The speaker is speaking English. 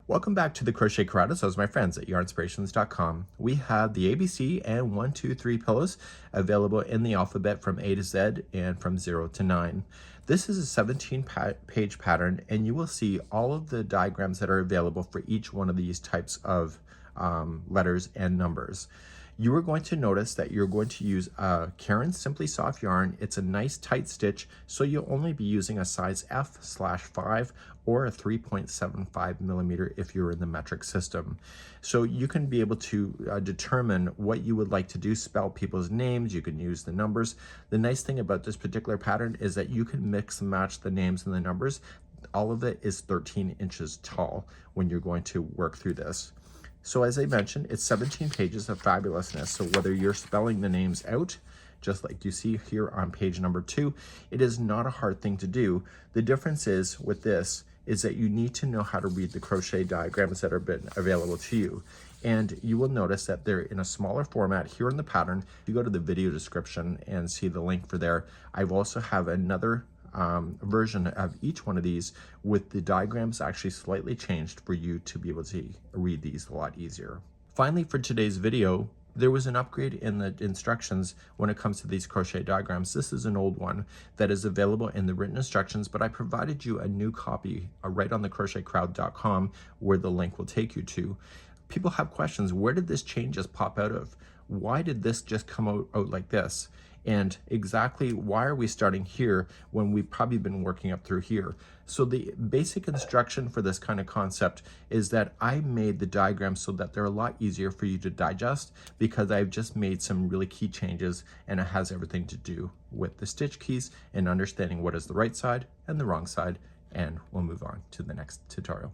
Welcome back to the Crochet Karate. So, as my friends at yarnspirations.com, we have the ABC and 1, 2, 3 pillows available in the alphabet from A to Z and from 0 to 9. This is a 17-page pattern, and you will see all of the diagrams that are available for each one of these types of letters and numbers. You are going to notice that you're going to use a Caron Simply Soft yarn. It's a nice tight stitch, so you'll only be using a size F/5 or a 3.75 millimeter if you're in the metric system. So you can be able to determine what you would like to do, spell people's names, you can use the numbers. The nice thing about this particular pattern is that you can mix and match the names and the numbers. All of it is 13 inches tall when you're going to work through this. So as I mentioned, it's 17 pages of fabulousness. So whether you're spelling the names out, just like you see here on page number 2, it is not a hard thing to do. The difference is with this is that you need to know how to read the crochet diagrams that have been available to you. And you will notice that they're in a smaller format here in the pattern. If you go to the video description and see the link for there, I've also have another version of each one of these with the diagrams actually slightly changed for you to be able to read these a lot easier. Finally, for today's video, there was an upgrade in the instructions when it comes to these crochet diagrams. This is an old one that is available in the written instructions, but I provided you a new copy right on the crochetcrowd.com where the link will take you to. People have questions. Where did this change just pop out of? Why did this just come out like this? And exactly why are we starting here when we've probably been working up through here? So the basic instruction for this kind of concept is that I made the diagrams so that they're a lot easier for you to digest, because I've just made some really key changes, and it has everything to do with the stitch keys and understanding what is the right side and the wrong side. And we'll move on to the next tutorial.